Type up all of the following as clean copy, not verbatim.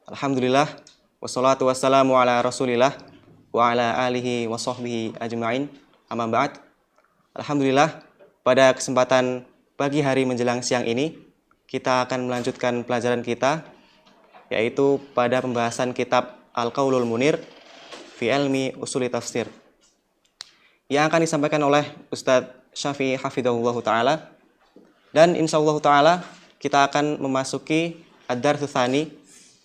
Alhamdulillah, wassalatu wassalamu ala rasulillah wa ala alihi wa sahbihi ajma'in. Amma ba'd. Alhamdulillah, pada kesempatan pagi hari menjelang siang ini, kita akan melanjutkan pelajaran kita, yaitu pada pembahasan kitab Al-Qaulul Munir fi ilmi usuli tafsir, yang akan disampaikan oleh Ustadz Syafi'i Hafidhahullah Ta'ala. Dan insyaallah Ta'ala kita akan memasuki ad-darsu tsani,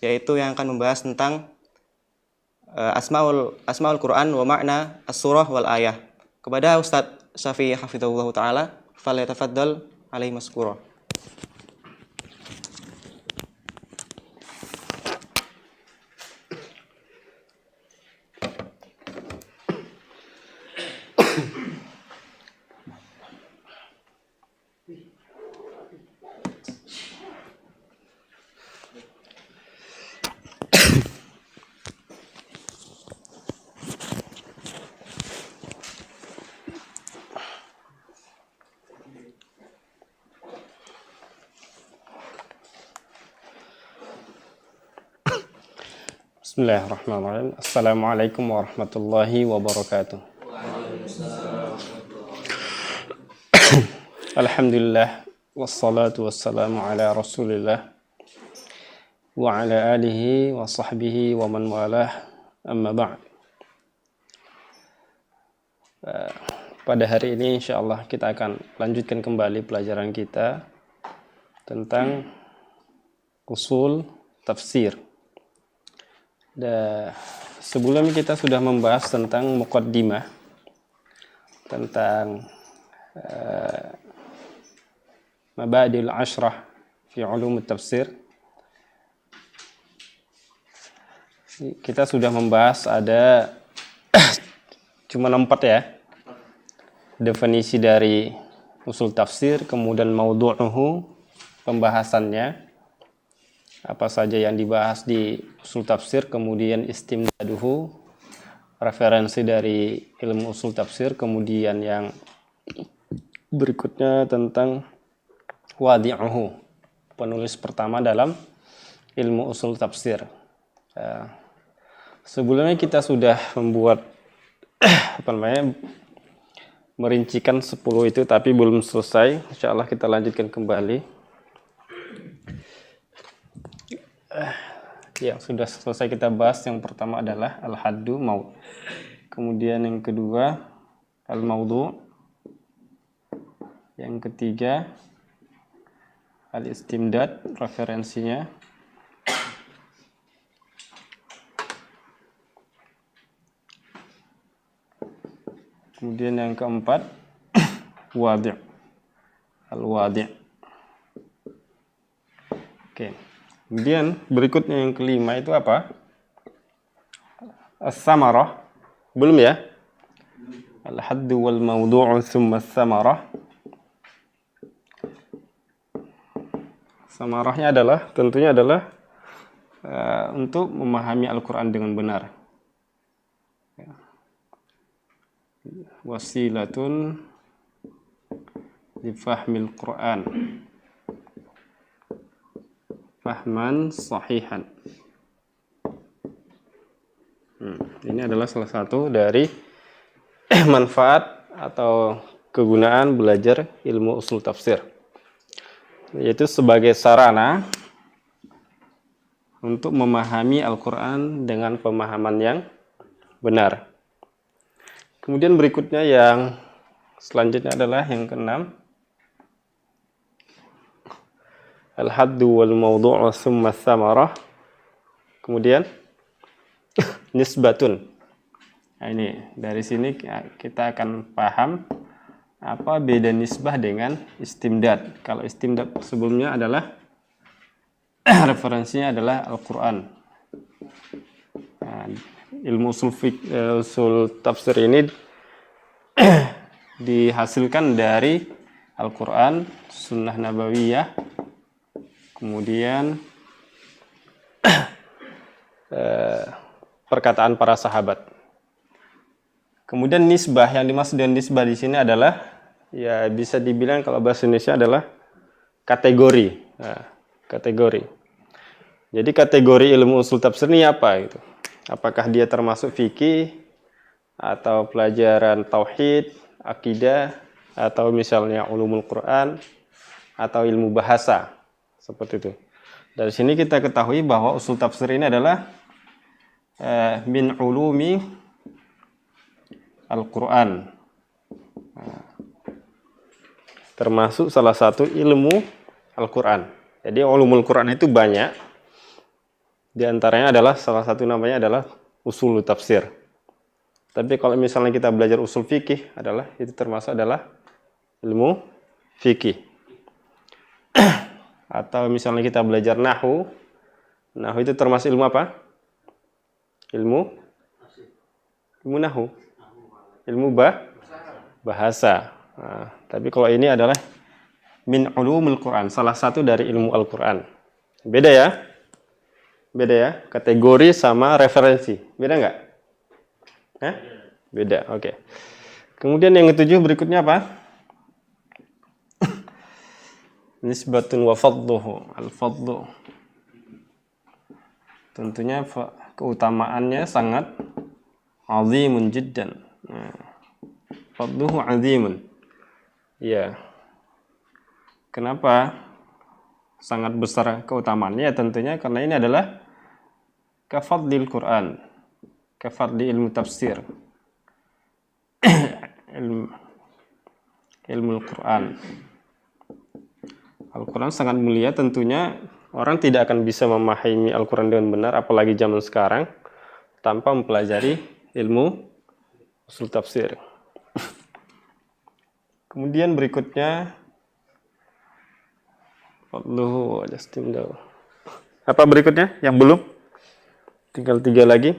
yaitu yang akan membahas tentang asmaul Quran wa makna as-surah wal ayah. Kepada Ustadz Syafi'i Hafidhahullah Ta'ala, falyatafaddal alaihi maskura. Bismillahirrahmanirrahim. Assalamualaikum warahmatullahi wabarakatuh. Alhamdulillah, wassalatu wassalamu ala rasulillah wa ala alihi wa sahbihi wa man walah, amma ba'd. Pada hari ini insyaallah kita akan lanjutkan kembali pelajaran kita tentang usul tafsir. Dan sebelumnya kita sudah membahas tentang muqaddimah, tentang mabadil ashrah fi ulum tafsir. Kita sudah membahas ada cuma 4 ya, definisi dari usul tafsir, kemudian maudhu'uhu, pembahasannya apa saja yang dibahas di usul tafsir, kemudian istimdaduhu, referensi dari ilmu usul tafsir, kemudian yang berikutnya tentang wadi'uhu, penulis pertama dalam ilmu usul tafsir. Sebelumnya kita sudah membuat merincikan 10 itu, tapi belum selesai. Insyaallah kita lanjutkan kembali. Yang sudah selesai kita bahas, yang pertama adalah al-haddu maud. Kemudian yang kedua al-maudhu'. Yang ketiga al-istimdad, referensinya. Kemudian yang keempat wadi', al-wadi'. Oke. Kemudian berikutnya yang kelima itu apa? As-samarah. Belum ya? Al-haddu wal mawdu'u thumma as-samarah. Samarahnya adalah, tentunya adalah untuk memahami Al-Quran dengan benar. Wasilatun li fahmil Quran fahman sahihan. Ini adalah salah satu dari manfaat atau kegunaan belajar ilmu usul tafsir, yaitu sebagai sarana untuk memahami Al-Quran dengan pemahaman yang benar. Kemudian berikutnya yang selanjutnya adalah yang keenam, al-haddu wal mawdu'u thumma samarah. Kemudian nisbatun. Nah, ini dari sini kita akan paham apa beda nisbah dengan istimdad. Kalau istimdad sebelumnya adalah referensinya adalah Al-Quran. Nah, ilmu usul tafsir ini dihasilkan dari Al-Quran, sunnah nabawiyah, kemudian perkataan para sahabat. Kemudian nisbah, yang dimaksud dengan nisbah di sini adalah, ya bisa dibilang kalau bahasa Indonesia adalah kategori. Nah, kategori. Jadi kategori ilmu usul tafsir ini apa gitu? Apakah dia termasuk fikih atau pelajaran tauhid, akidah, atau misalnya ulumul Quran atau ilmu bahasa seperti itu. Dari sini kita ketahui bahwa usul tafsir ini adalah min ulumi Al-Quran, termasuk salah satu ilmu Al-Quran. Jadi ulumul Quran itu banyak. Di antaranya adalah salah satu namanya adalah usul tafsir. Tapi kalau misalnya kita belajar usul fikih adalah itu termasuk adalah ilmu fikih. Atau misalnya kita belajar nahu itu termasuk ilmu apa? Ilmu nahu. Ilmu bahasa. Nah, tapi kalau ini adalah min ulumul Quran, salah satu dari ilmu Al-Quran. Beda ya? Kategori sama referensi. Beda nggak? Beda, oke. Kemudian yang ketujuh berikutnya apa? Nisbatun wa fadluhu. Al-fadlu. Tentunya keutamaannya sangat azimun jiddan. Fadluhu azimun. Ya. Kenapa sangat besar keutamaannya? Tentunya karena ini adalah kafadlil Quran, kafadli ilmu tafsir, ilmu Quran. Al-Quran sangat mulia, tentunya orang tidak akan bisa memahami Al-Quran dengan benar, apalagi zaman sekarang, tanpa mempelajari ilmu usul tafsir. Kemudian berikutnya, apa berikutnya? Yang belum? Tinggal 3 lagi.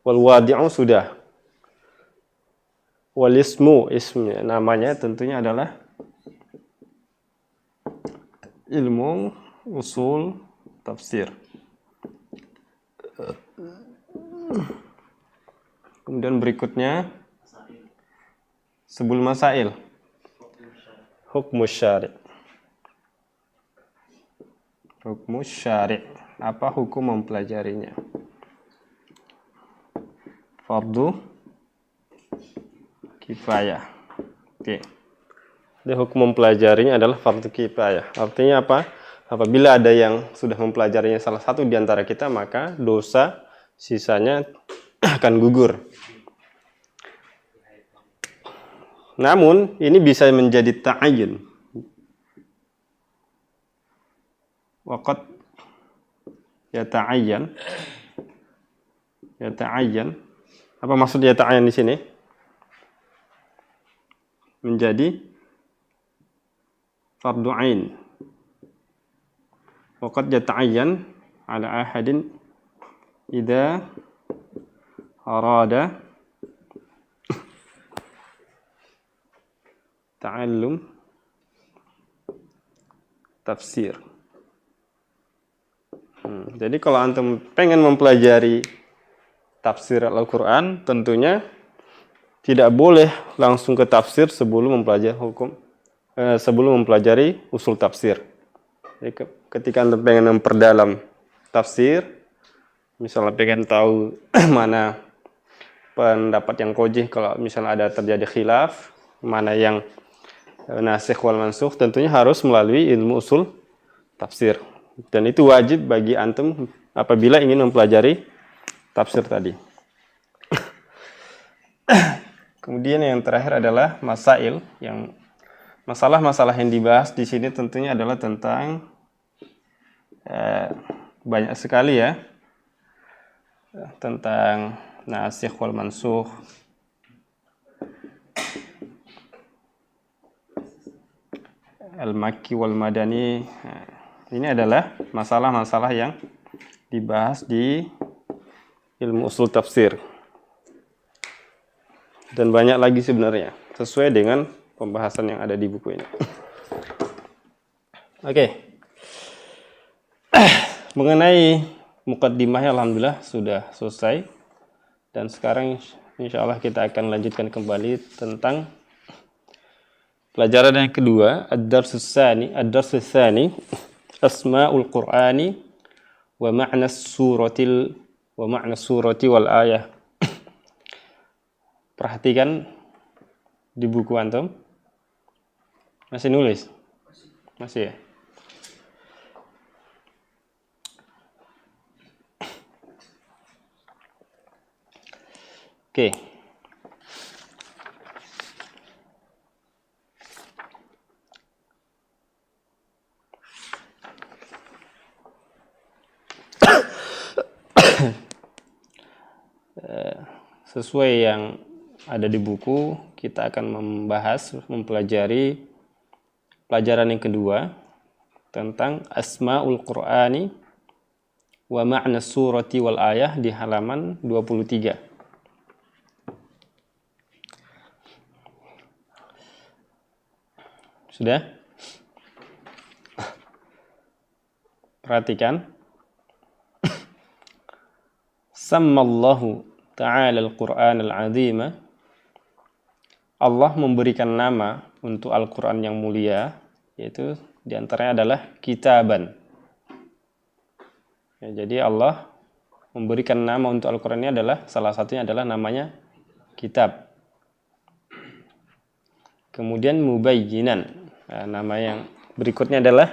Wal wadi'u sudah. Wal ismu, ismnya, namanya tentunya adalah ilmu usul tafsir. Kemudian berikutnya sebelum masail, hukmus syari'. Hukmus syari', apa hukum mempelajarinya? Fardu kifayah. Oke. Jadi hukum mempelajarinya adalah fardu kifayah. Artinya apa? Apabila ada yang sudah mempelajarinya salah satu di antara kita, maka dosa sisanya akan gugur. Namun, ini bisa menjadi ta'ayyun. Waqad yata'ayyan. Apa maksud yata'ayyan di sini? Menjadi fardu ain. Waqad yata'ayyan ala ahadin idza arada ta'allum tafsir. Jadi kalau antum pengen mempelajari tafsir Al-Quran, tentunya tidak boleh langsung ke tafsir sebelum mempelajari usul tafsir. Jadi ketika antum pengen memperdalam tafsir, misalnya pengen tahu mana pendapat yang qojih, kalau misalnya ada terjadi khilaf, mana yang nasikh wal mansukh, tentunya harus melalui ilmu usul tafsir. Dan itu wajib bagi antum apabila ingin mempelajari tafsir tadi. Kemudian yang terakhir adalah masail, yang masalah-masalah yang dibahas di sini tentunya adalah tentang banyak sekali ya, tentang nasikh wal mansukh, al-makki wal madani. Ini adalah masalah-masalah yang dibahas di ilmu usul tafsir. Dan banyak lagi sebenarnya, sesuai dengan pembahasan yang ada di buku ini. Oke. Mengenai muqaddimahnya alhamdulillah sudah selesai. Dan sekarang insya Allah kita akan lanjutkan kembali tentang pelajaran yang kedua, ad-darsus tsani, Asma'ul Qur'ani wa ma'na surati wal ayah. Perhatikan di buku antum. Masih nulis? Masih ya? Oke. Sesuai yang ada di buku, kita akan mempelajari pelajaran yang kedua tentang Asmaul Qur'ani wa ma'na surati wal ayah di halaman 23. Sudah? Perhatikan. Sammallahu ta'ala al-Qur'an al-azima. Allah memberikan nama untuk Al-Quran yang mulia, yaitu diantaranya adalah kitaban. Ya, jadi Allah memberikan nama untuk Al-Quran ini adalah, salah satunya adalah namanya kitab. Kemudian mubayyinan. Nah, nama yang berikutnya adalah,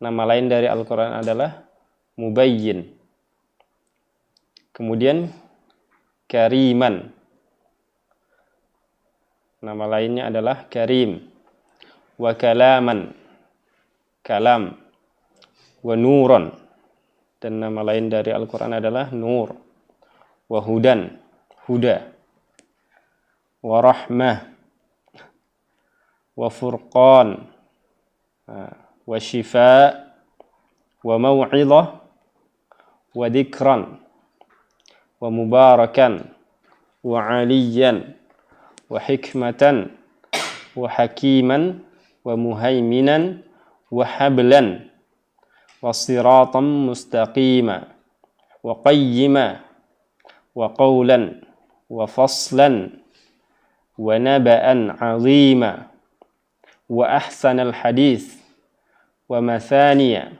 nama lain dari Al-Quran adalah mubayyin. Kemudian kariman. Nama lainnya adalah karim. Wa kalaman. Kalam. Wa nuron. Dan nama lain dari Al-Quran adalah nur. Wa hudan. Huda. Wa rahmah. Wa furqan. Wa shifa. Wa maw'idah. Wa dhikran. Wa mubarakan. Wa aliyan. Wa hikmatan. Wa hakiman. Wa muhaiminan. Wa hablan. Wa siratan mustaqima. Wa qayyima. Wa qawlan. Wa faslan. Wa naba'an azima. Wa ahsanal hadith. Wa mathaniya.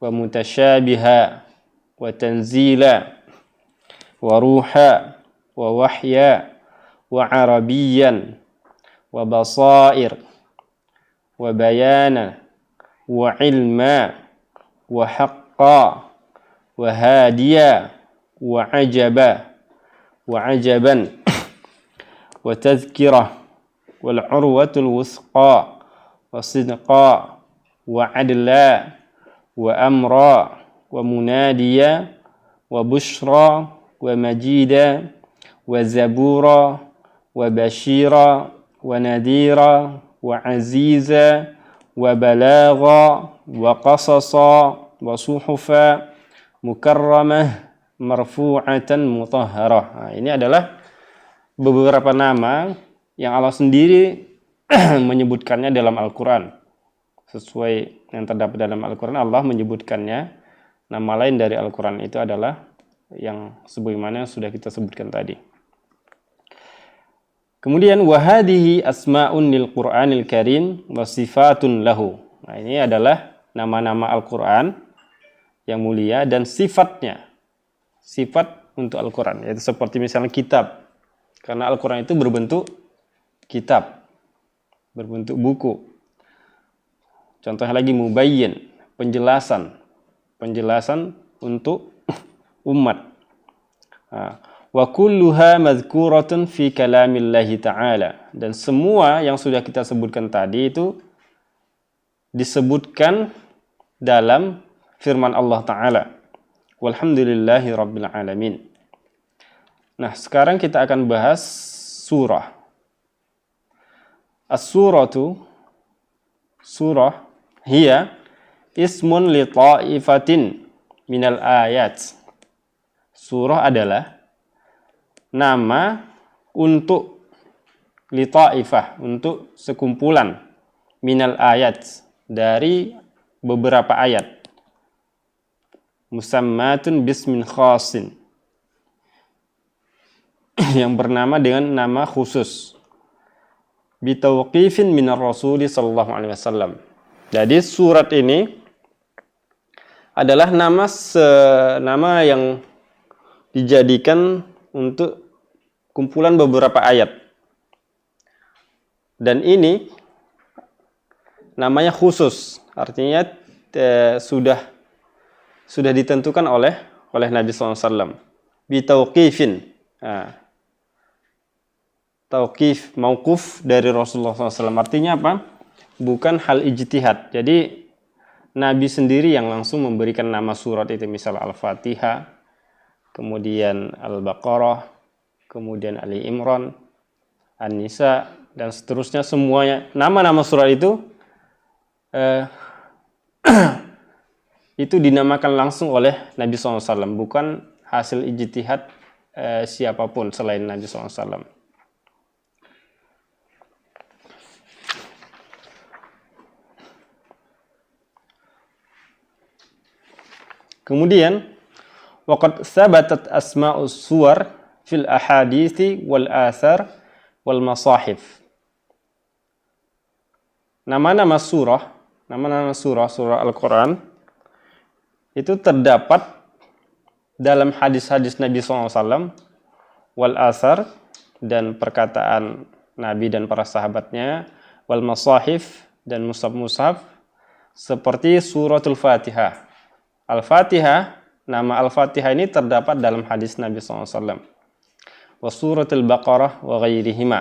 Wa mutasyabiha. Wa tanzila. Wa ruha. Wa wahya. Wa arabiyan. Wa basair. Wa bayana. Wa ilma. Wa haqqa. Wa hadiya. Wa ajaba. Wa ajaban. Wa tazkirah. Wal urwatul wusqa. Wa sidqa. Wa adla. Wa amra. Wa munadiya. Wa bushra. Wa majida. Wa zabura. Wa bashira. Wa nadira. Wa aziza. Wa balagha. Wa qasasa. Wa suhufa. Mukarramah. Marfu'atan mutahharah. Nah, ini adalah beberapa nama yang Allah sendiri menyebutkannya dalam Al-Quran. Sesuai yang terdapat dalam Al-Quran, Allah menyebutkannya. Nama lain dari Al-Quran itu adalah yang sebagaimana sudah kita sebutkan tadi. Kemudian wahadihi asma'un lil Qur'anil Karim wa sifatun lahu. Nah, ini adalah nama-nama Al-Quran yang mulia dan sifatnya. Sifat untuk Al-Quran, yaitu seperti misalnya kitab. Karena Al-Quran itu berbentuk kitab, berbentuk buku. Contohnya lagi mubayyin, penjelasan. Penjelasan untuk umat. Wa kulluha madhkuratun fi kalamillahi ta'ala. Dan semua yang sudah kita sebutkan tadi itu disebutkan dalam firman Allah Ta'ala. Walhamdulillahi rabbil alamin. Nah, sekarang kita akan bahas surah. As-suratu, surah, hiya ismun li ta'ifatin minal ayat. Surah adalah nama untuk li ta'ifah, untuk sekumpulan minal ayat, dari beberapa ayat. Musammatun bismin khasin, yang bernama dengan nama khusus. Bitauqifin minar rasuli sallallahu alaihi wasallam. Jadi surat ini adalah nama yang dijadikan untuk kumpulan beberapa ayat. Dan ini namanya khusus, artinya sudah ditentukan oleh Nabi SAW. Bitauqifin, tauqif mauquf dari Rasulullah SAW. Artinya apa? Bukan hal ijtihad. Jadi Nabi sendiri yang langsung memberikan nama surat itu, misal Al-Fatihah, kemudian Al-Baqarah, kemudian Ali Imran, An-Nisa, dan seterusnya. Semuanya nama-nama surat itu itu dinamakan langsung oleh Nabi SAW, bukan hasil ijtihad siapapun selain Nabi SAW. Kemudian waqad thabatat asma'us suwar fil ahadithi wal athar wal masahif. Nama-nama surah Al-Quran itu terdapat dalam hadis-hadis Nabi SAW, wal athar, dan perkataan Nabi dan para sahabatnya, wal masahif, dan mushaf-mushaf, seperti suratul Fatihah. Al-Fatihah, nama Al-Fatihah ini terdapat dalam hadis Nabi SAW. Wa suratul Baqarah wa ghairihima,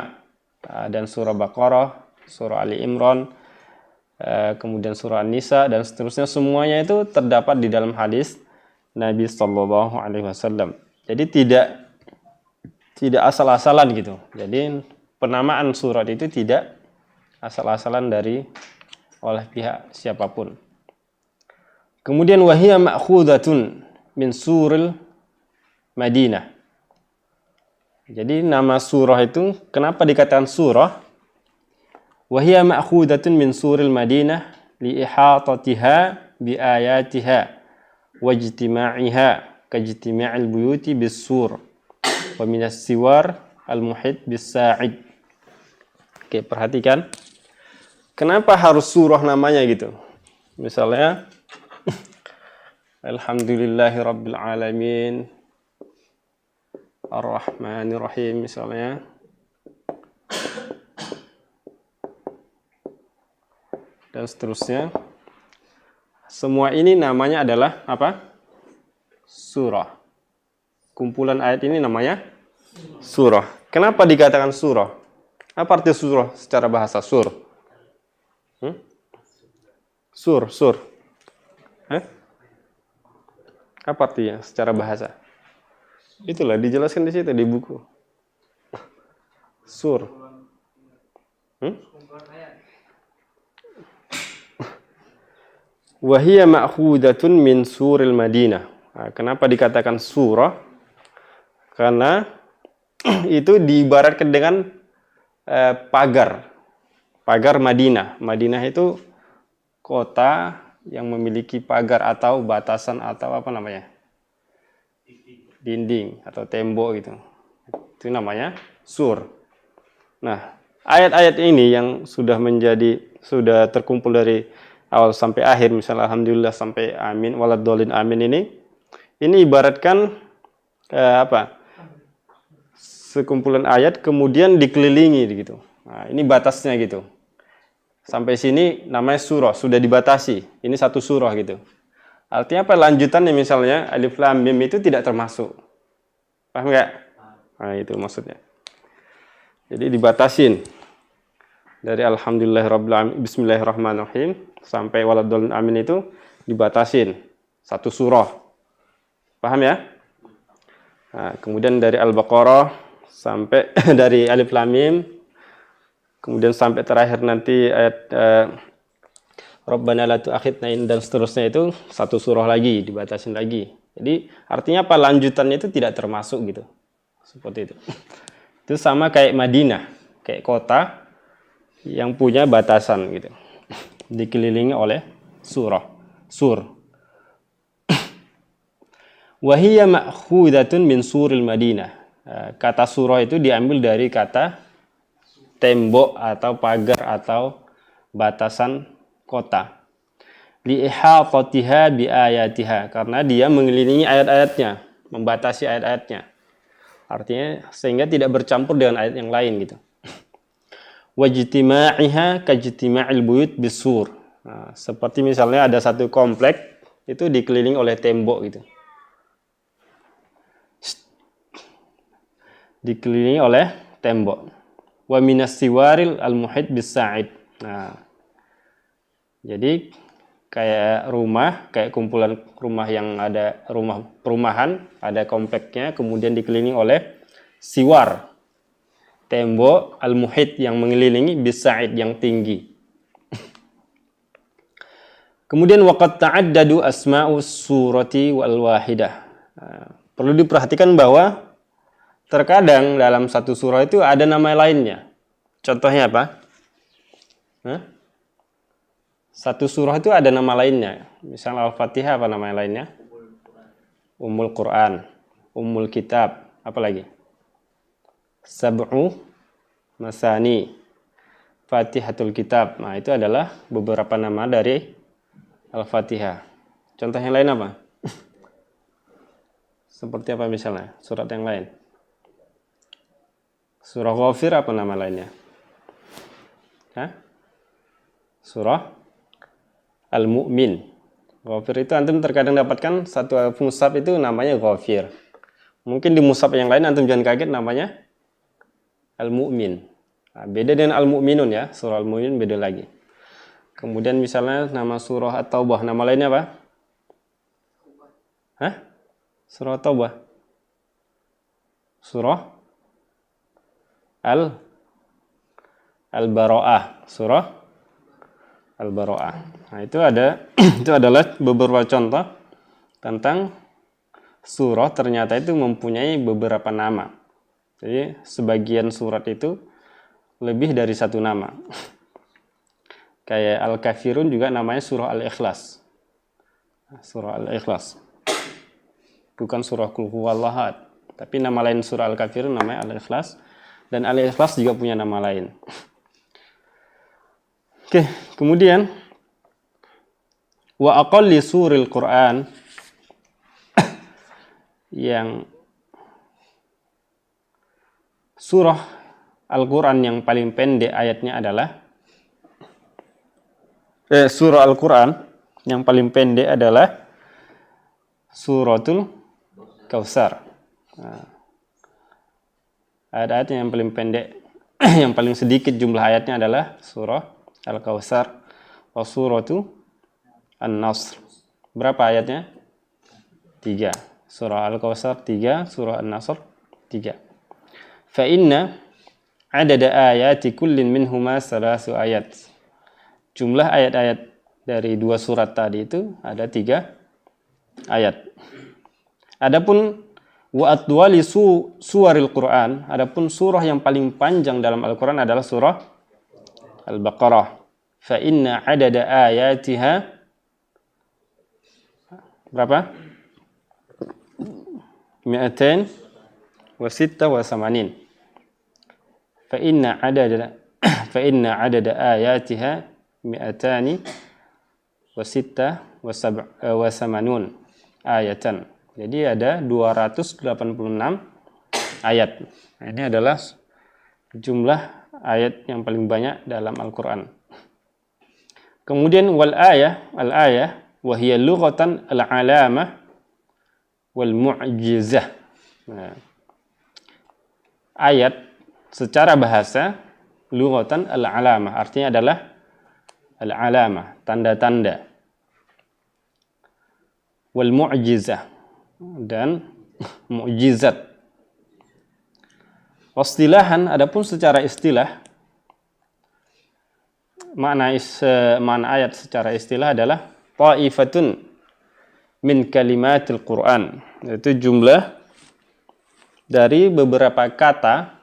dan surah Baqarah, surah Ali Imran, kemudian surah An-Nisa, dan seterusnya. Semuanya itu terdapat di dalam hadis Nabi Sallallahu Alaihi Wasallam. Jadi tidak asal-asalan gitu. Jadi penamaan surat itu tidak asal-asalan oleh pihak siapapun. Kemudian wahiyya ma'khudatun min suril Madinah. Jadi nama surah itu kenapa dikatakan surah? Wahiyya ma'khudatun min suril Madinah li ihatatiha bi ayatiha wa ijtima'iha ka ijtima'il buyuti bis sur wa minas siwar al muhit bis sa'id. Oke, perhatikan. Kenapa harus surah namanya gitu? Misalnya Alhamdulillahi Rabbil Alamin Ar-Rahmanir Rahim misalnya. Dan seterusnya. Semua ini namanya adalah apa? Surah. Kumpulan ayat ini namanya surah. Kenapa dikatakan surah? Apa arti surah secara bahasa? Sur. Sur. Apa artinya secara bahasa? Itulah dijelaskan di situ di buku. Sur. Wahiyya ma'khudatun min suril Madinah. Nah, kenapa dikatakan surah? Karena itu diibaratkan dengan pagar Madinah. Madinah itu kota yang memiliki pagar atau batasan atau apa namanya? Dinding atau tembok gitu. Itu namanya sur. Nah, ayat-ayat ini yang sudah terkumpul dari awal sampai akhir, misalnya alhamdulillah sampai amin waladhdallin amin, ini ibaratkan sekumpulan ayat kemudian dikelilingi gitu. Nah, ini batasnya gitu. Sampai sini namanya surah, sudah dibatasi. Ini satu surah gitu. Artinya apa? Lanjutannya misalnya alif lam mim itu tidak termasuk. Paham nggak? Nah, itu maksudnya. Jadi dibatasin. Dari alhamdulillahirabbil alamin bismillahirrahmanirrahim sampai waladhdallin amin itu dibatasin. Satu surah. Paham ya? Nah, kemudian dari Al-Baqarah sampai dari alif lam mim, kemudian sampai terakhir nanti ayat Rabbana la tu'akhidna dan seterusnya itu satu surah lagi, dibatasin lagi. Jadi artinya apa? Lanjutannya itu tidak termasuk gitu. Seperti itu. Itu sama kayak Madinah, kayak kota yang punya batasan gitu. Dikelilingi oleh sur. Wahiyya ma'khudatun min suril Madinah. Kata surah itu diambil dari kata tembok atau pagar atau batasan kota. li ihatatiha bi ayatiha, karena dia mengelilingi ayat-ayatnya, membatasi ayat-ayatnya. Artinya sehingga tidak bercampur dengan ayat yang lain gitu. Wajtima'iha kajtima'il buyut bisur. Nah, seperti misalnya ada satu komplek itu dikelilingi oleh tembok gitu. Dikelilingi oleh tembok. Wa minas siwaril al-muhit bis-sa'id. Nah, jadi kayak rumah, kayak kumpulan rumah yang ada rumah perumahan, ada kompleknya, kemudian dikelilingi oleh siwar, tembok al-muhit yang mengelilingi bis-sa'id yang tinggi. Kemudian waqad ta'addadu asma'us surati wal wahidah. Nah, perlu diperhatikan bahwa terkadang dalam satu surah itu ada nama lainnya. Contohnya apa? Satu surah itu ada nama lainnya. Misal Al-Fatihah apa nama lainnya? Ummul Quran, Ummul Kitab, apa lagi? Sab'u Masani, Fatihatul Kitab. Nah, itu adalah beberapa nama dari Al-Fatihah. Contoh yang lain apa? Seperti apa misalnya? Surat yang lain. Surah Ghafir apa nama lainnya? Surah Al-Mu'min. Ghafir itu antum terkadang dapatkan satu mushaf itu namanya Ghafir. Mungkin di mushaf yang lain antum jangan kaget namanya Al-Mu'min. Nah, beda dengan Al-Mu'minun ya. Surah Al-Mu'min beda lagi. Kemudian misalnya nama surah At-Taubah, nama lainnya apa? Surah At-Taubah. Surah Al-Bara'ah. Surah Al-Bara'ah. Nah, itu adalah beberapa contoh tentang surah ternyata itu mempunyai beberapa nama. Jadi sebagian surat itu lebih dari satu nama. Kayak Al-Kafirun juga namanya surah Al-Ikhlas. Surah Al-Ikhlas. Bukan surah Qul Huwallahu Ahad, tapi nama lain surah Al-Kafirun namanya Al-Ikhlas, dan Al-Ikhlas juga punya nama lain. Oke, kemudian wa aqalli suril Quran, yang surah Al-Quran yang paling pendek ayatnya adalah surah Al-Quran yang paling pendek adalah Suratul Kautsar. Nah, ayat-ayat yang paling pendek yang paling sedikit jumlah ayatnya adalah surah Al-Kautsar wa suratu An-Nasr. Berapa ayatnya? 3. Surah Al-Kautsar 3, surah An-Nasr 3. Fa inna adada ayati kullin minhuma 3 ayat. Jumlah ayat-ayat dari dua surat tadi itu ada 3 ayat. Adapun wa atwali suwaril Quran, adapun surah yang paling panjang dalam Al-Quran adalah surah Al-Baqarah. Fa inna adada ayatiha berapa? 286. Fa inna adada ayatiha 286 ayatan. Jadi ada 286 ayat. Nah, ini adalah jumlah ayat yang paling banyak dalam Al-Quran. Kemudian al-ayah wa hiya lughatan al-alamah wal mu'jizah. Nah, ayat secara bahasa lughatan al-alamah artinya adalah al-alamah, tanda-tanda. Wal mu'jizah, dan mukjizat. Wastilahan, adapun secara istilah, makna ayat secara istilah adalah ta'ifatun min kalimatil Quran, yaitu jumlah dari beberapa kata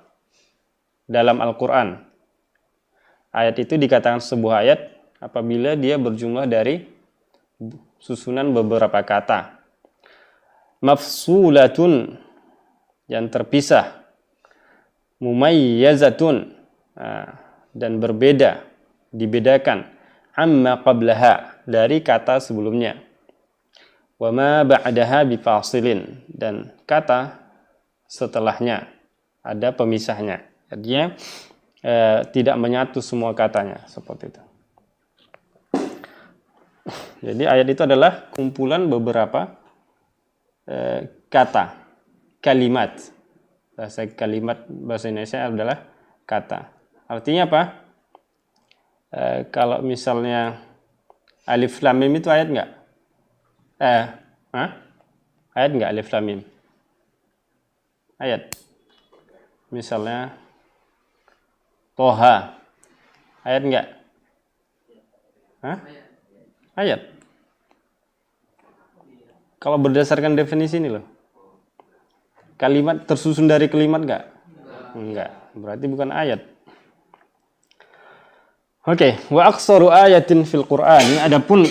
dalam Al-Quran. Ayat itu dikatakan sebuah ayat apabila dia berjumlah dari susunan beberapa kata. Mafsulatun, yang terpisah. Mumayyazatun, dan berbeda, dibedakan. Amma qablaha, dari kata sebelumnya. Wa ma ba'daha bifasilin, dan kata setelahnya ada pemisahnya. Artinya tidak menyatu semua katanya, seperti itu. Jadi ayat itu adalah kumpulan beberapa kata, kalimat. Bahasa Indonesia adalah kata. Artinya apa? Kalau misalnya alif lam mim itu ayat enggak? Ayat enggak alif lam mim? Ayat. Misalnya Toha. Ayat enggak? Ayat. Kalau berdasarkan definisi ini loh. Kalimat tersusun dari kalimat enggak? Enggak. Berarti bukan ayat. Oke, wa aqsaru ayatin fil Qur'an. Adapun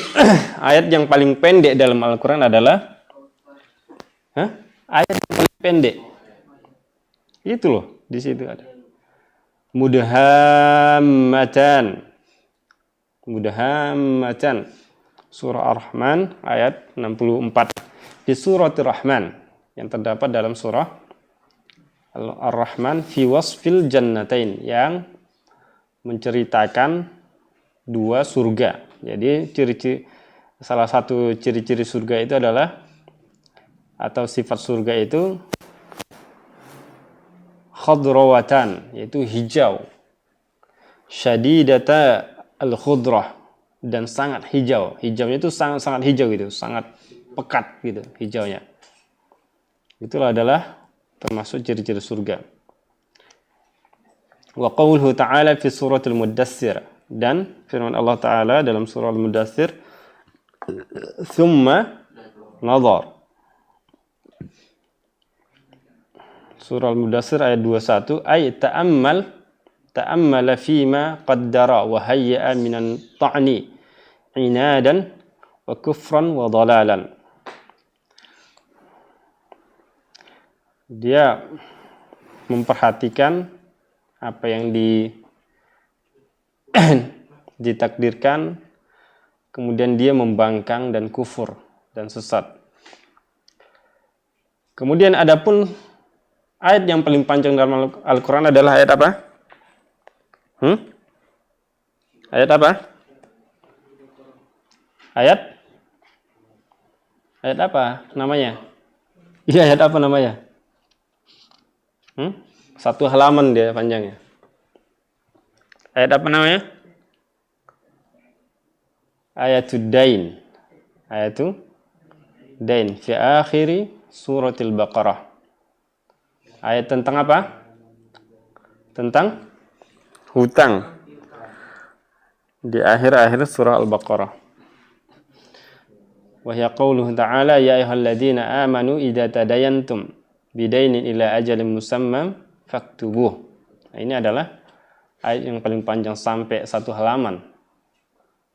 ayat yang paling pendek dalam Al-Qur'an adalah ayat yang paling pendek. Itu loh, di situ ada. Mudhammatan. Mudhammatan. Surah Ar-Rahman ayat 64. Di Suratul Rahman yang terdapat dalam surah Ar-Rahman fi wasfil jannatain, yang menceritakan dua surga. Jadi salah satu ciri-ciri surga itu adalah, atau sifat surga itu khadrawatan, yaitu hijau, syadidata al-khudrah, dan sangat hijau. Hijaunya itu sangat hijau gitu, sangat pekat gitu hijaunya. Itulah adalah termasuk ciri-ciri surga. Wa qauluhu ta'ala fi suratul Muddatsir, dan firman Allah Ta'ala dalam surah Al-Muddatsir, thumma nadhar. Surah Al-Muddatsir ayat 21, ay ta'ammala fima qaddara wa hayya'a minan ta'ni inadan wa kufran wa dhalalan. Dia memperhatikan apa yang ditakdirkan, kemudian dia membangkang dan kufur dan sesat. Kemudian adapun ayat yang paling panjang dalam Al-Quran adalah ayat apa? Ayat apa? Ayat apa namanya? Iya, ayat apa namanya? Satu halaman dia panjangnya. Ayat apa namanya? Ayatud Dain. Ayatud Dain fi akhiri suratil Baqarah. Ayat tentang apa? Tentang hutang. Di akhir-akhir surah Al-Baqarah. Wa hiya qauluhu ta'ala ya ayyuhalladzina amanu idza tadayantum bidainin ila ajalin musammam faktubuh. Nah, ini adalah ayat yang paling panjang sampai satu halaman.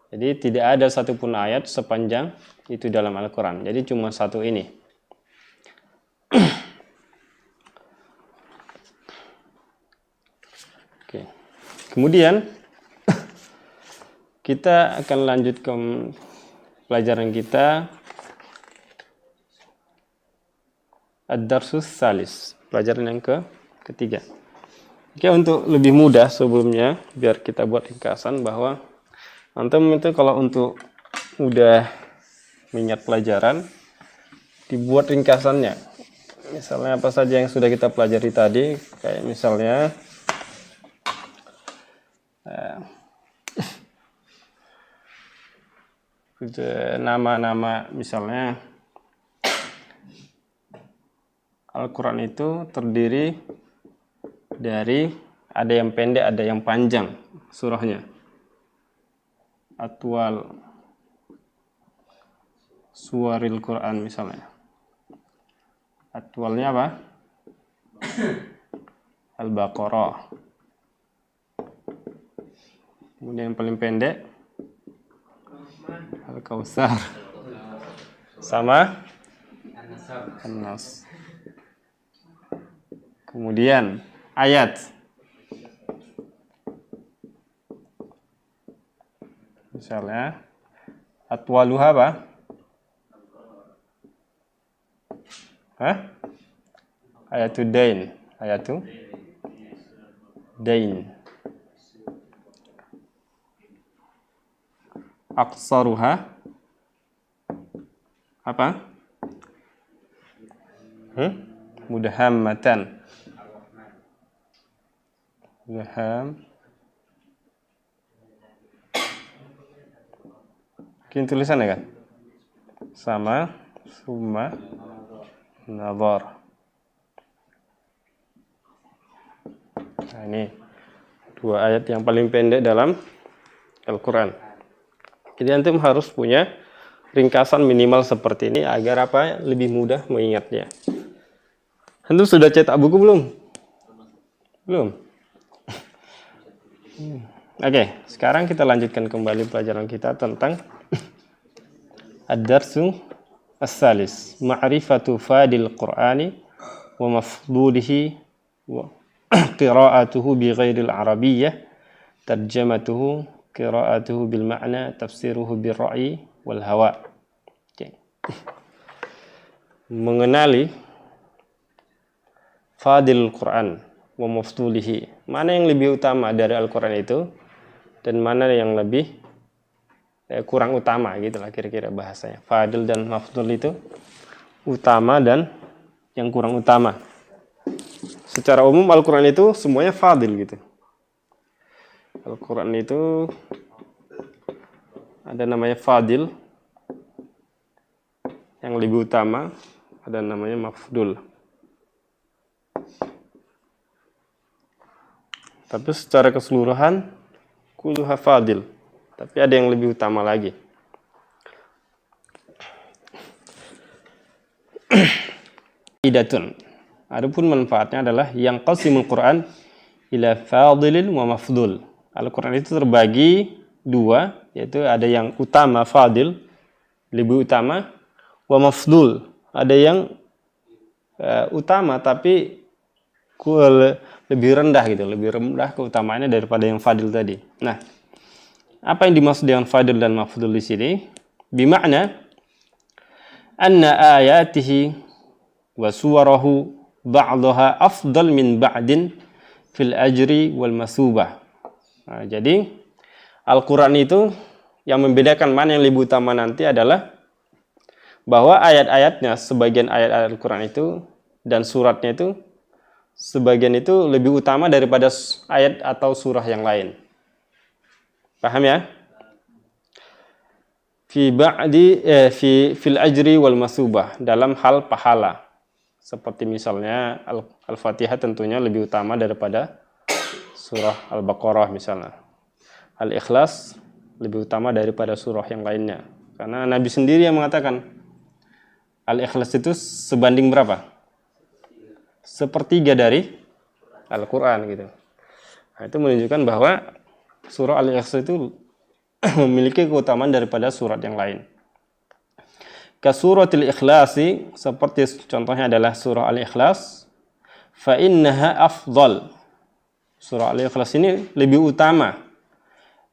Jadi tidak ada satupun ayat sepanjang itu dalam Al-Quran. Jadi cuma satu ini. Oke. Kemudian kita akan lanjut ke pelajaran kita Ad-Darsus Salis, pelajaran yang ketiga. Oke, untuk lebih mudah sebelumnya, biar kita buat ringkasan bahwa antum itu kalau untuk udah mengingat pelajaran, dibuat ringkasannya. Misalnya apa saja yang sudah kita pelajari tadi, kayak misalnya nama-nama, misalnya Al-Quran itu terdiri dari ada yang pendek, ada yang panjang surahnya. Atwal suwaril Quran misalnya. Atwalnya apa? Al-Baqarah. Kemudian yang paling pendek Al-Kautsar. Sama An-Nas. Kemudian ayat. Misalnya Atwaluha apa? Hah? Ayatu dain. Ayatu dain. Aqsaruha apa? Mudahammatan. Mudaham. Mungkin tulisannya kan? Sama, summa, nazar. Nah, ini dua ayat yang paling pendek dalam Al-Quran. Jadi antum harus punya ringkasan minimal seperti ini agar apa? Lebih mudah mengingatnya. Antum sudah cetak buku belum? Belum. Oke, sekarang kita lanjutkan kembali pelajaran kita tentang Ad-Darsu As-Salis, Ma'rifatu Fadil Qur'ani wa mafdulihi wa qira'atuhu bi ghairil arabiyyah, tarjamatuhu, qira'atuhu bil ma'na, tafsiruhu bil ra'i wal hawa. Okay. Mengenali Fadil Quran wa mafdulihi, mana yang lebih utama dari Al-Quran itu dan mana yang lebih kurang utama, gitulah kira-kira bahasanya. Fadil dan mafdul itu utama dan yang kurang utama. Secara umum Al-Quran itu semuanya fadil gitu. Al-Quran itu ada namanya fadil yang lebih utama, ada namanya mafdul. Tapi secara keseluruhan kulluha fadil. Tapi ada yang lebih utama lagi. Idatun. Adapun manfaatnya adalah yang qasimul Quran ila fadilin wa mafdul. Al-Quran itu terbagi dua, yaitu ada yang utama fadil, lebih utama, wa mafdul, ada yang utama tapi lebih rendah gitu, lebih rendah keutamaannya daripada yang fadil tadi. Nah, apa yang dimaksud dengan fadil dan mafdul di sini? Bima'na anna ayatihi wa suwarahu ba'daha afdal min ba'din fil ajri wal masubah. Nah, jadi Al-Quran itu yang membedakan mana yang lebih utama nanti adalah bahwa ayat-ayatnya, sebagian ayat Al-Quran itu dan suratnya itu sebagian itu lebih utama daripada ayat atau surah yang lain. Paham ya? Fil ajri wal masubah, dalam hal pahala. Seperti misalnya Al-Fatihah tentunya lebih utama daripada surah Al-Baqarah misalnya. Al-Ikhlas lebih utama daripada surah yang lainnya. Karena Nabi sendiri yang mengatakan Al-Ikhlas itu sebanding berapa? Sepertiga dari Al-Quran gitu. Nah, itu menunjukkan bahwa surah Al-Ikhlas itu memiliki keutamaan daripada surat yang lain. Kasuratil Ikhlasi, seperti contohnya adalah surah Al-Ikhlas, fa innaha afdal. Surah Al-Ikhlas ini lebih utama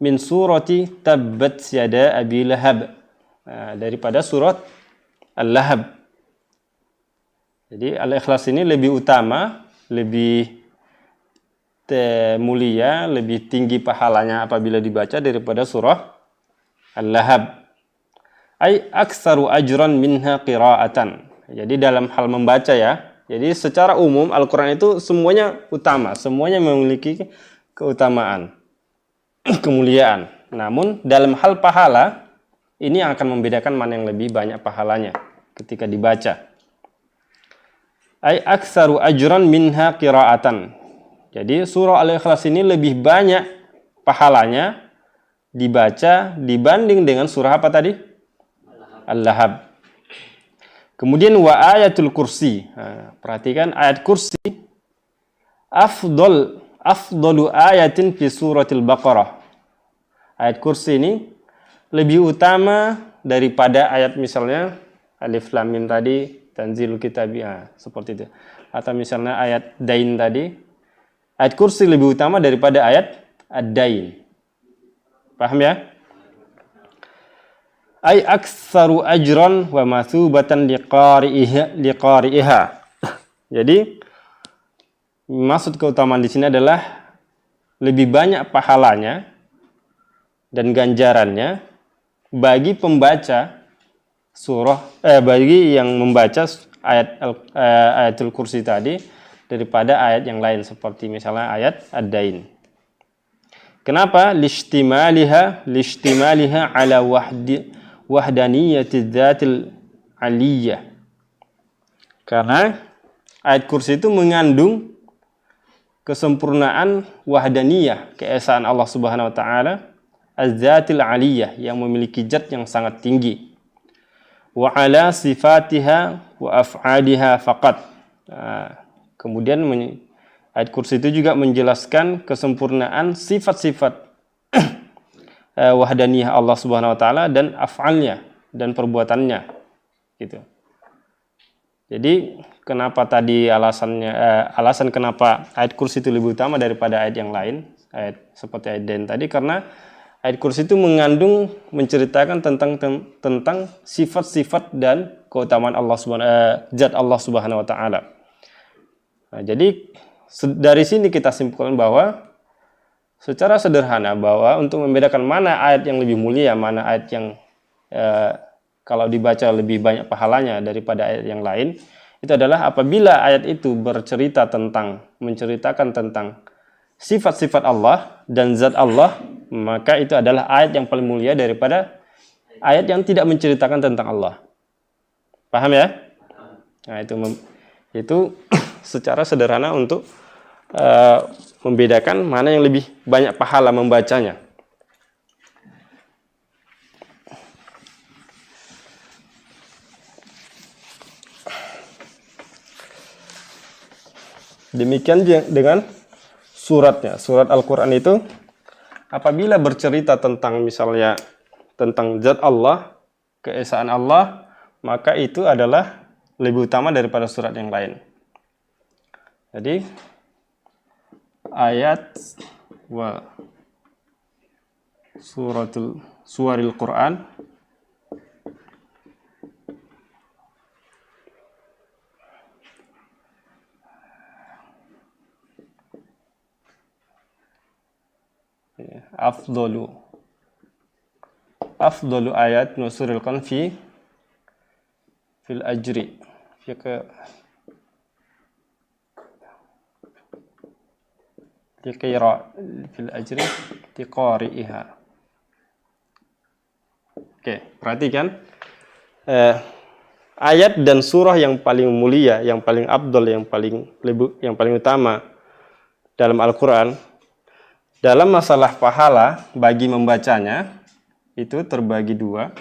min surati Tabbat Yada Abi Lahab, daripada surat Al-Lahab. Jadi Al-Ikhlas ini lebih utama, lebih mulia, lebih tinggi pahalanya apabila dibaca daripada surah Al-Lahab. Ai aksaru ajran minha qira'atan. Jadi dalam hal membaca ya. Jadi secara umum Al-Quran itu semuanya utama, semuanya memiliki keutamaan, kemuliaan. Namun dalam hal pahala, ini yang akan membedakan mana yang lebih banyak pahalanya ketika dibaca. Ai aksaru ajran minha qira'atan. Jadi surah Al-Ikhlas ini lebih banyak pahalanya dibaca dibanding dengan surah apa tadi? Al-Lahab. Kemudian wa ayatul kursi. Nah, perhatikan ayat kursi. Afdalu ayatin fi suratil Baqarah. Ayat kursi ini lebih utama daripada ayat misalnya Alif Lam Mim tadi, Tanzilul Kitabi, seperti itu. Atau misalnya ayat Dain tadi. Ayat kursi lebih utama daripada ayat Ad-Dain. Paham ya? ay aktsaru ajran wa mathubatan liqari'iha. Jadi maksud keutamaan di sini adalah lebih banyak pahalanya dan ganjarannya bagi pembaca bagi yang membaca ayatul kursi tadi daripada ayat yang lain seperti misalnya ayat Ad-Dain. Kenapa? Lishtimaliha ala wahdaniyati dzatil aliyah. Karena ayat kursi itu mengandung kesempurnaan wahdaniyah, keesaan Allah Subhanahu wa taala, az-dzatil aliyah, yang memiliki zat yang sangat tinggi. Wa ala sifatiha wa af'aliha faqat. Kemudian ayat kursi itu juga menjelaskan kesempurnaan sifat-sifat wahdaniyah Allah Subhanahu wa taala dan af'alnya dan perbuatannya gitu. Jadi kenapa tadi alasan kenapa ayat kursi itu lebih utama daripada ayat yang lain, ayat seperti ayat Dain tadi, karena ayat kursi itu mengandung menceritakan tentang sifat-sifat dan keutamaan zat Allah Subhanahu wa taala. Nah, jadi dari sini kita simpulkan bahwa secara sederhana bahwa untuk membedakan mana ayat yang lebih mulia, mana ayat yang kalau dibaca lebih banyak pahalanya daripada ayat yang lain, itu adalah apabila ayat itu menceritakan tentang sifat-sifat Allah dan zat Allah, maka itu adalah ayat yang paling mulia daripada ayat yang tidak menceritakan tentang Allah. Paham ya? Nah, itu secara sederhana untuk membedakan mana yang lebih banyak pahala membacanya. Demikian dengan suratnya. Surat Al-Quran itu apabila bercerita tentang misalnya tentang zat Allah, keesaan Allah, maka itu adalah lebih utama daripada surat yang lain. Jadi ayat wa suwaril Quran afdalu ayat nusuril Quran fil ajri fil ajri tiqari'iha. Oke, perhatikan ayat dan surah yang paling mulia, yang paling afdal, yang paling utama dalam Al-Qur'an dalam masalah pahala bagi membacanya itu terbagi dua.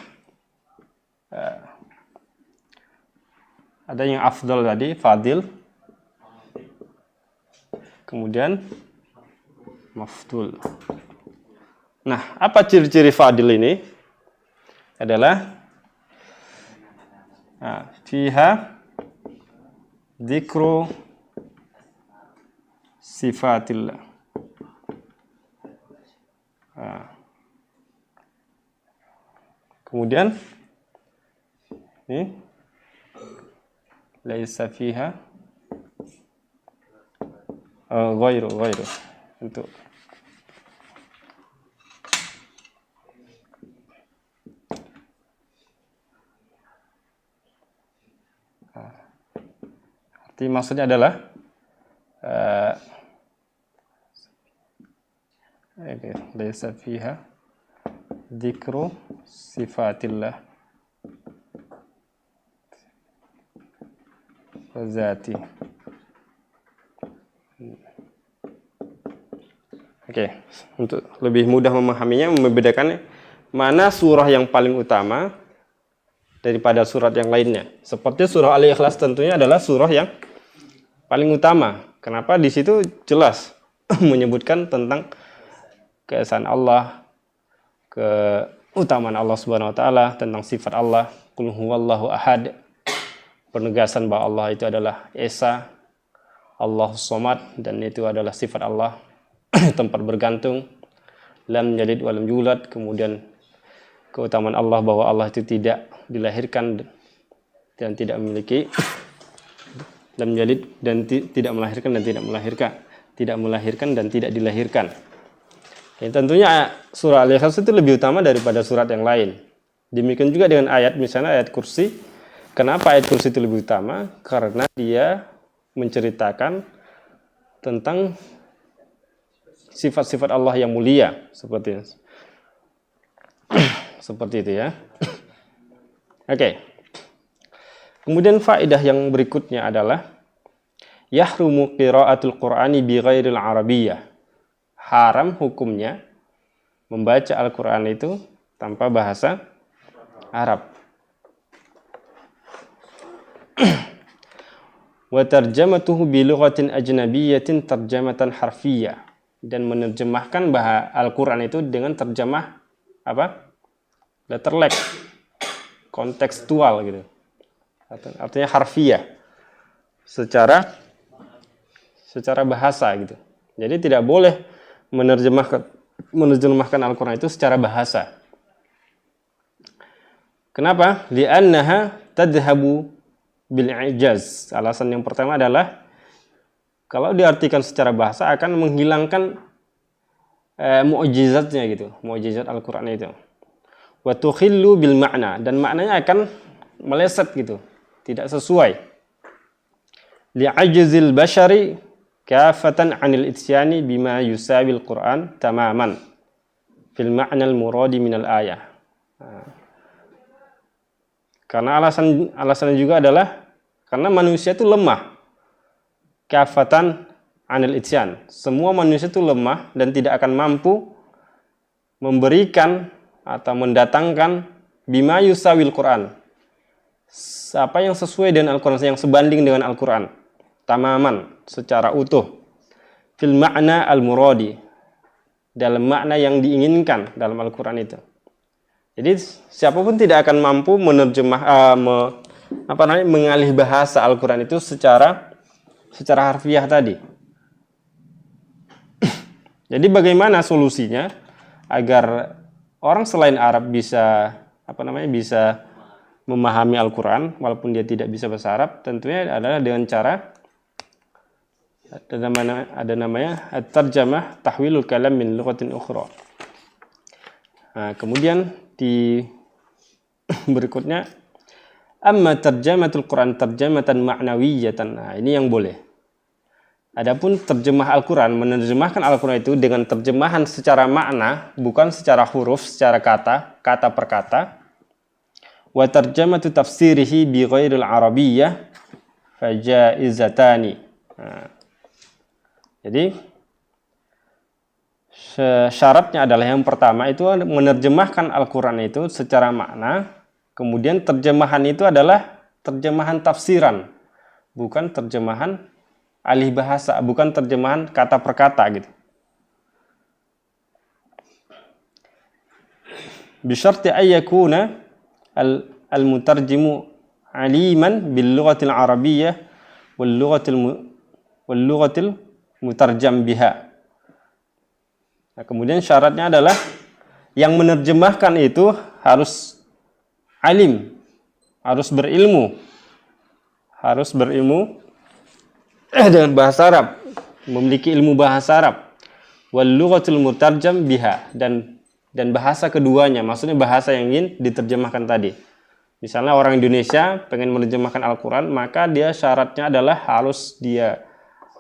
Ada yang afdal tadi, fadil, kemudian mafdul. Nah, apa ciri-ciri fadil ini? Adalah fiha dzikru sifatillah. Kemudian ini laisa fiha ghairu untuk arti maksudnya adalah laisa fiha dzikru sifatillah wa zati. Oke, untuk lebih mudah memahaminya, membedakannya mana surah yang paling utama daripada surat yang lainnya. Seperti surah Al-Ikhlas tentunya adalah surah yang paling utama. Kenapa? Di situ jelas menyebutkan tentang keesaan Allah, keutamaan Allah Subhanahu wa taala, tentang sifat Allah, qul huwallahu ahad. Penegasan bahwa Allah itu adalah Esa, Allahus Somad, dan itu adalah sifat Allah, tempat bergantung, lam yalid walam yulad, kemudian keutamaan Allah bahwa Allah itu tidak dilahirkan dan tidak memiliki lam yalid dan tidak melahirkan dan tidak melahirkan, tidak melahirkan dan tidak dilahirkan. Ya, tentunya surah Al-Ikhlas itu lebih utama daripada surat yang lain. Demikian juga dengan ayat, misalnya ayat kursi. Kenapa ayat kursi itu lebih utama? Karena dia menceritakan tentang sifat-sifat Allah yang mulia, seperti itu ya. Oke. Kemudian faedah yang berikutnya adalah yahrumu qiraatul Qur'ani bi ghairil arabiyyah. Haram hukumnya membaca Al-Qur'an itu tanpa bahasa Arab. Wa tarjamatuhu bi lughatin ajnabiyyatin tarjamatan harfiyyah, dan menerjemahkan Al-Qur'an itu dengan terjemah letterlek, kontekstual gitu. Artinya harfiah, secara bahasa gitu. Jadi tidak boleh menerjemahkan Al-Qur'an itu secara bahasa. Kenapa? Li'annaha tadhhabu bil ijaz. Alasan yang pertama adalah kalau diartikan secara bahasa akan menghilangkan mukjizatnya gitu, mukjizat Al-Qur'an itu. Wa tukhillu bil ma'na, dan maknanya akan meleset gitu, tidak sesuai. Li'ajzil bashari kafatan 'anil ityani bima yusabil Qur'an tamaman fil ma'nal muradi minal ayah. Karena alasannya juga adalah karena manusia itu lemah. Kafatan 'anil ityan. Semua manusia itu lemah dan tidak akan mampu memberikan atau mendatangkan bima yusawil Qur'an, apa yang sesuai dengan Al-Qur'an, yang sebanding dengan Al-Qur'an, tamaman, secara utuh, fil ma'na al-muradi, dalam makna yang diinginkan dalam Al-Qur'an itu. Jadi siapapun tidak akan mampu mengalih bahasa Al-Qur'an itu secara harfiah tadi. Jadi bagaimana solusinya agar orang selain Arab bisa bisa memahami Al-Qur'an walaupun dia tidak bisa bahasa Arab? Tentunya adalah dengan cara ada namanya at-tarjamah tahwilul kalam min lughatin ukhra. Nah, kemudian di berikutnya amma tarjamatul Qur'an tarjamatan ma'nawiyatan. Nah, ini yang boleh. Adapun terjemah Al-Qur'an, menerjemahkan Al-Qur'an itu dengan terjemahan secara makna, bukan secara huruf, secara kata per kata. Wa tarjamatu tafsirihi bi ghairil arabiyyah fajaizatani. Nah, jadi syaratnya adalah yang pertama itu menerjemahkan Al-Qur'an itu secara makna, kemudian terjemahan itu adalah terjemahan tafsiran, bukan terjemahan alih bahasa, bukan terjemahan kata per kata gitu. Bisyarti ayyakuna al-mutarjimu aliman bil lughatil arabiyyah wal lughatil mutarjam biha. Nah, kemudian syaratnya adalah yang menerjemahkan itu harus alim, harus berilmu dengan bahasa Arab, memiliki ilmu bahasa Arab, wal lughatul mutarjam biha, dan bahasa keduanya, maksudnya bahasa yang ingin diterjemahkan tadi. Misalnya orang Indonesia pengen menerjemahkan Al-Qur'an, maka dia syaratnya adalah harus dia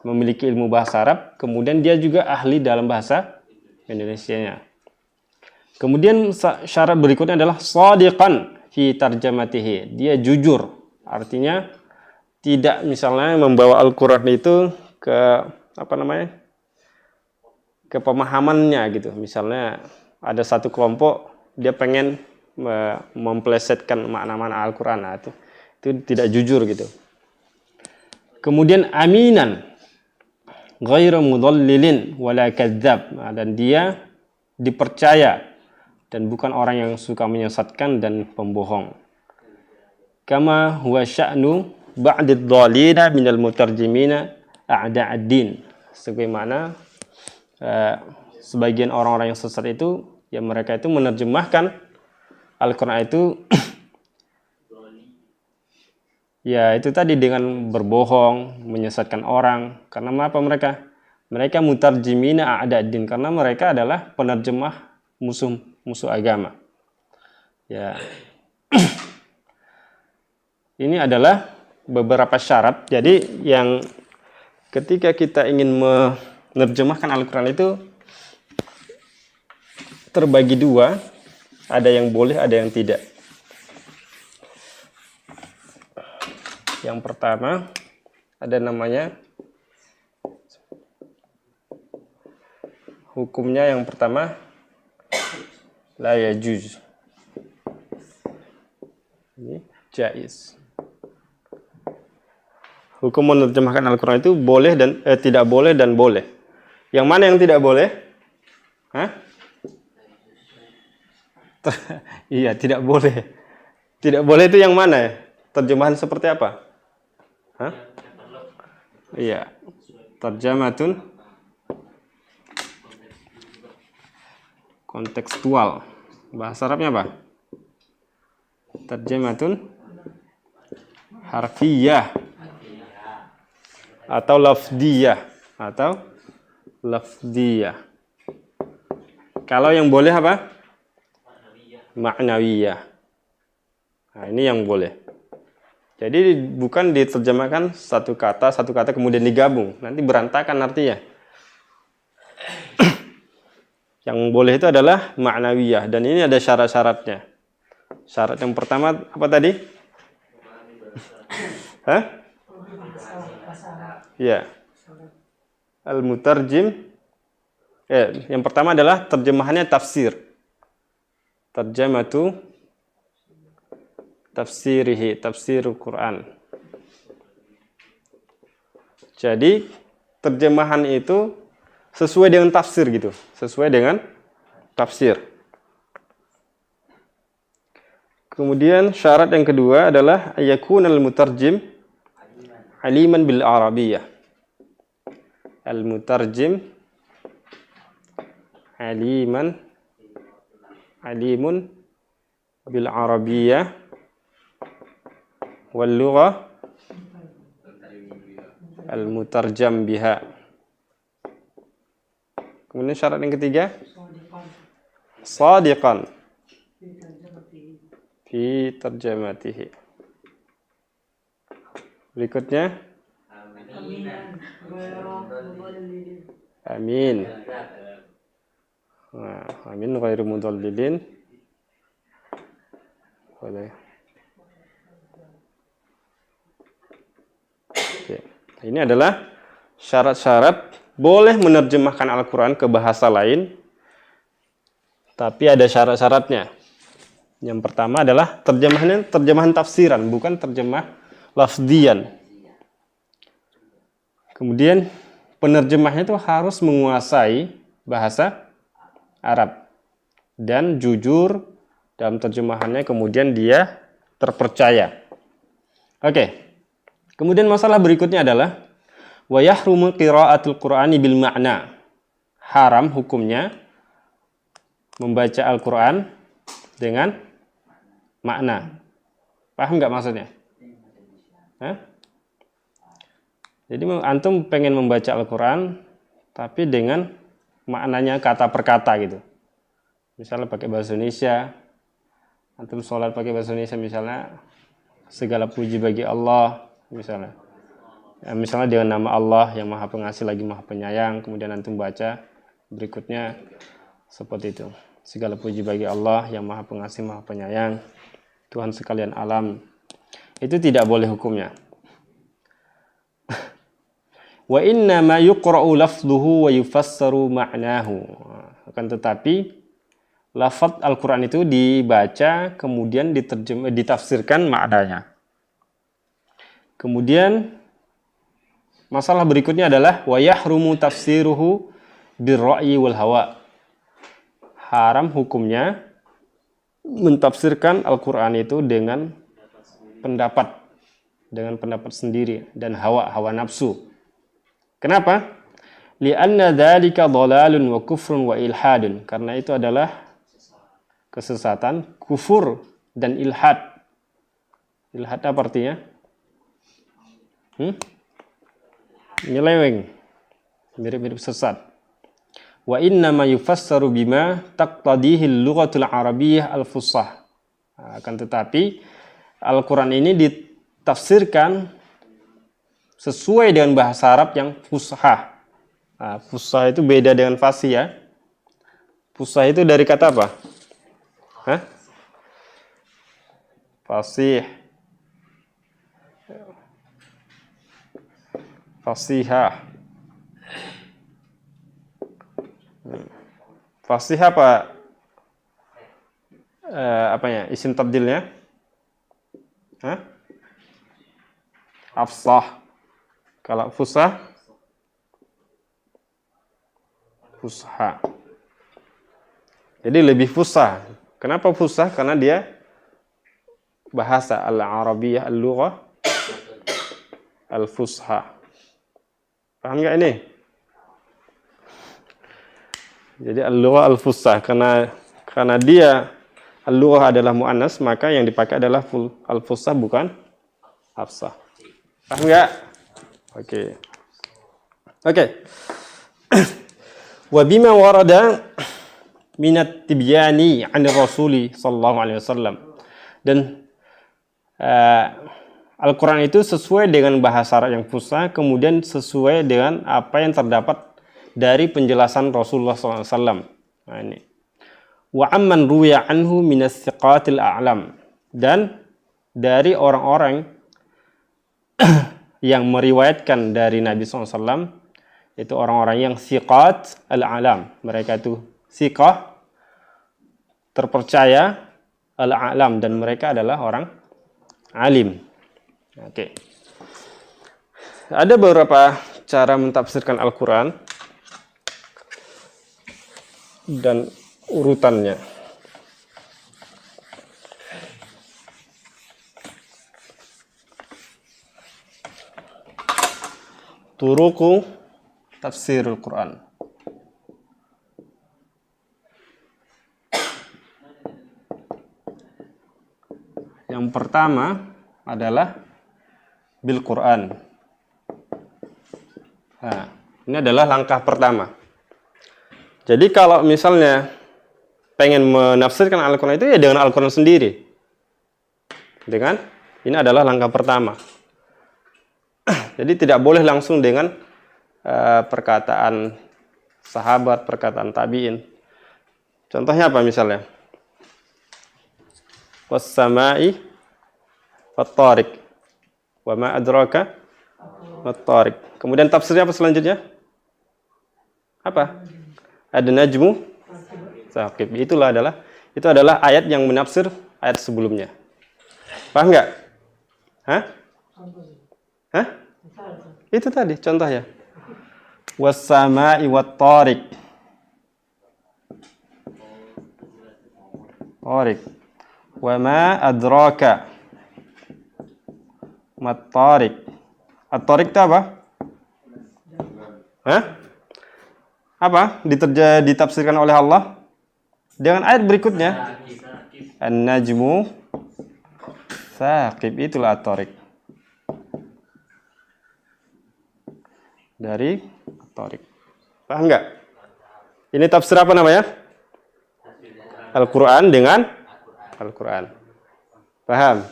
memiliki ilmu bahasa Arab, kemudian dia juga ahli dalam bahasa Indonesianya. Kemudian syarat berikutnya adalah shadiqan fi tarjamatihi. Dia jujur, artinya tidak misalnya membawa Al-Qur'an itu ke ke pemahamannya gitu. Misalnya ada satu kelompok dia pengen memplesetkan makna-makna Al-Qur'an, itu tidak jujur gitu. Kemudian aminan ghairu mudallilin wala kadzdzab. Dan dia dipercaya dan bukan orang yang suka menyesatkan dan pembohong. Kama huwa sya'nu ba'did dhalina minal mutarjimina a'da'ad-din. Sebagaimana sebagian orang-orang yang sesat itu, ya mereka itu menerjemahkan Al-Quran itu ya itu tadi dengan berbohong, menyesatkan orang. Karena apa mereka? Mereka mutarjimina a'dad-din, karena mereka adalah penerjemah musuh agama. Ya. Ini adalah beberapa syarat. Jadi yang ketika kita ingin menerjemahkan Al-Quran itu terbagi dua, ada yang boleh, ada yang tidak. Yang pertama ada namanya hukumnya, yang pertama la yajuz. Ini jaiz. Hukum menerjemahkan Al-Quran itu boleh dan tidak boleh dan boleh. Yang mana yang tidak boleh? Hah? Iya, tidak boleh. Tidak boleh itu yang mana ya? Terjemahan seperti apa? Hah? Iya. Terjemahatun kontekstual. Bahasa Arabnya apa? Terjemahatun harfiyah atau lafdiyah. Kalau yang boleh apa? Ma'nawiyah. Nah, ini yang boleh. Jadi bukan diterjemahkan satu kata kemudian digabung, nanti berantakan artinya. Yang boleh itu adalah ma'nawiyah, dan ini ada syarat-syaratnya. Syarat yang pertama apa tadi? Hah? Ya. Al-mutarjim. Yang pertama adalah terjemahannya tafsir. Terjematu tafsirihi, tafsirul Quran. Jadi terjemahan itu sesuai dengan tafsir gitu, sesuai dengan tafsir. Kemudian syarat yang kedua adalah ayakunal mutarjim aliman bil arabiyah. Al mutarjim alimun bil arabiyah wal lughah al mutarjam biha. Kemudian syarat yang ketiga shadiqan fi tarjamatihi. Berikutnya amin. Nah, amin ghairu mudallilin. Boleh. Oke. Ini adalah syarat-syarat boleh menerjemahkan Al-Quran ke bahasa lain, tapi ada syarat-syaratnya. Yang pertama adalah terjemahan tafsiran, bukan terjemah lafdian. Kemudian penerjemahnya itu harus menguasai bahasa Arab dan jujur dalam terjemahannya, kemudian dia terpercaya. Oke. Kemudian masalah berikutnya adalah wa yahrumu qira'atul Qur'ani bil ma'na. Haram hukumnya membaca Al-Qur'an dengan makna. Paham nggak maksudnya? Hah? Jadi antum pengen membaca Al-Qur'an tapi dengan maknanya kata per kata gitu. Misalnya pakai bahasa Indonesia, antum sholat pakai bahasa Indonesia, misalnya segala puji bagi Allah, misalnya dengan nama Allah yang Maha Pengasih lagi Maha Penyayang, kemudian antum baca berikutnya seperti itu. Segala puji bagi Allah yang Maha Pengasih Maha Penyayang, Tuhan sekalian alam. Itu tidak boleh hukumnya. Wa inna ma yuqra'u lafdhuhu wa yufassaru ma'nahu. Akan tetapi lafaz Al-Qur'an itu dibaca kemudian ditafsirkan maknanya. Kemudian masalah berikutnya adalah wa yahrumu tafsiruhu birra'yi wal hawa. Haram hukumnya mentafsirkan Al-Qur'an itu dengan pendapat sendiri dan hawa nafsu. Kenapa? Li'anna dzalika dhalalun wa kufrun wa ilhadun. Karena itu adalah kesesatan, kufur, dan ilhad. Ilhad apa artinya? Nyeleweng, mirip-mirip sesat. Wa innama yufassaru bima taqtadihi al-lughatul arabiyyah al-fussah. Akan tetapi Al-Quran ini ditafsirkan sesuai dengan bahasa Arab yang fushah. Fushah itu beda dengan fasih ya. Fushah itu dari kata apa? Fasih. Fasihah. Fasih apa? Apanya? Isim tabdilnya? Afsah. Kalau fusah? Fusha. Jadi lebih fusah. Kenapa fusah? Karena dia bahasa al-Arabiyyah al-lughah al-fusha. Paham nggak ini? Jadi al-lughah al-fusha karena dia al-lughah adalah muannas, maka yang dipakai adalah al-fusha bukan afsah. Paham nggak? Oke. Wa bima warada minat tibyani 'an Rasuli sallallahu alaihi wasallam. Dan Al-Quran itu sesuai dengan bahasa Arab yang fusha, kemudian sesuai dengan apa yang terdapat dari penjelasan Rasulullah SAW. Nah, ini. Wa amman ruya anhu minas thiqatil a'lam. Dan dari orang-orang yang meriwayatkan dari Nabi SAW, itu orang-orang yang thiqat al-a'lam. Mereka itu thiqah, terpercaya, al-a'lam, dan mereka adalah orang alim. Oke. Ada beberapa cara mentafsirkan Al-Quran dan urutannya. Turuku tafsirul Quran. Yang pertama adalah bil Quran. Nah, ini adalah langkah pertama. Jadi kalau misalnya pengen menafsirkan Al-Quran itu ya dengan Al-Quran sendiri. Ini adalah langkah pertama. Jadi tidak boleh langsung dengan perkataan sahabat, perkataan tabi'in. Contohnya apa misalnya? Was-sama'i wat-tariq. Wa ma adraka wat-tariq. Kemudian tafsirnya apa selanjutnya? Apa? Ad-najmu saqib. Itu adalah ayat yang menafsir ayat sebelumnya. Paham enggak? Itu tadi contohnya. Was-sama'i wat-tariq. Tariq. Wa ma adraka mat-tariq. At-tariq itu apa? Apa? Ditafsirkan oleh Allah dengan ayat berikutnya. An-najmu saqib. Itulah at-tariq. Dari at-tariq. Paham enggak? Ini tafsir apa namanya? Al-Quran dengan Al-Quran. Paham?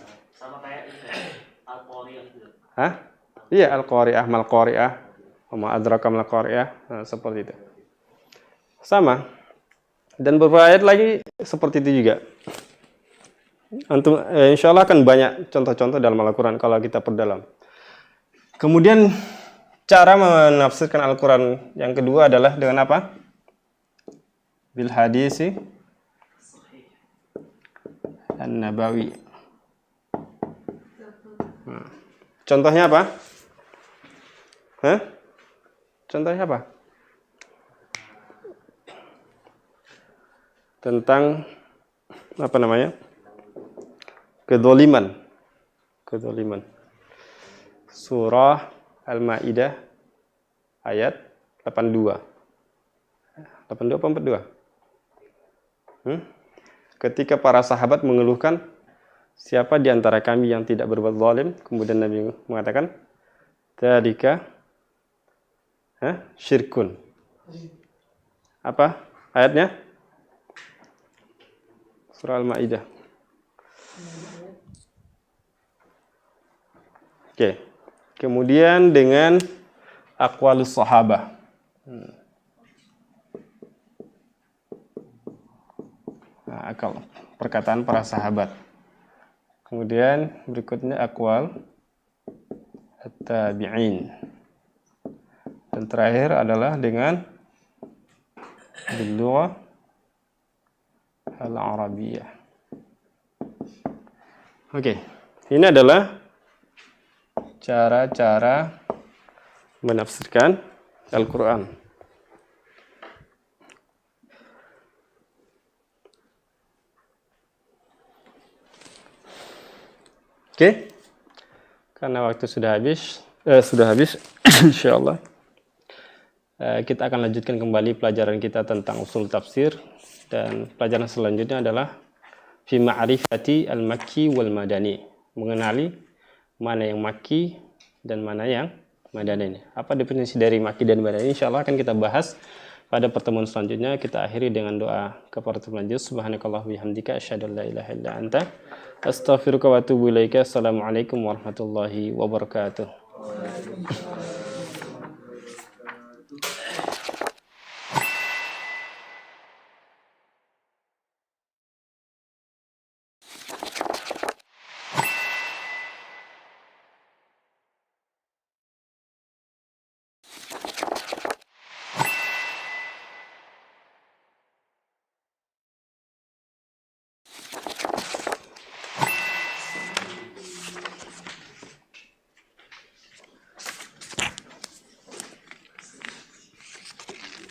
Iya, al-qari'ah, mal-qari'ah, wa adraka mal-qari'ah, seperti itu. Sama. Dan beberapa ayat lagi seperti itu juga. Insya Allah akan banyak contoh-contoh dalam Al-Quran kalau kita perdalam. Kemudian cara menafsirkan Al-Quran yang kedua adalah dengan apa? Bil hadisi an-nabawi. Contohnya apa? Contohnya apa? Tentang apa namanya? Kedzaliman. Surah Al-Maidah ayat 82. 82 apa 42? ketika para sahabat mengeluhkan siapa di antara kami yang tidak berbuat zalim, kemudian Nabi mengatakan dzalika syirkun. Apa ayatnya? Surah Al-Maidah. Oke. Kemudian dengan aqwalus sahabah. Nah, perkataan para sahabat. Kemudian berikutnya aqwal at-tabi'in. Dan terakhir adalah dengan bil-lughah al-arabiyyah. Oke, ini adalah cara-cara menafsirkan Al-Quran. Oke, karena waktu sudah habis, insyaallah kita akan lanjutkan kembali pelajaran kita tentang usul tafsir, dan pelajaran selanjutnya adalah fi ma'rifati al-makki wal madani, mengenali mana yang makki dan mana yang madani. Apa definisi dari makki dan madani? Insyaallah akan kita bahas pada pertemuan selanjutnya. Kita akhiri dengan doa kafaratul majlis. Subhanakallah bihamdika asyhadu an la ilaha illa anta astaghfiruka wa atubu ilaika. Assalamualaikum warahmatullahi wabarakatuh.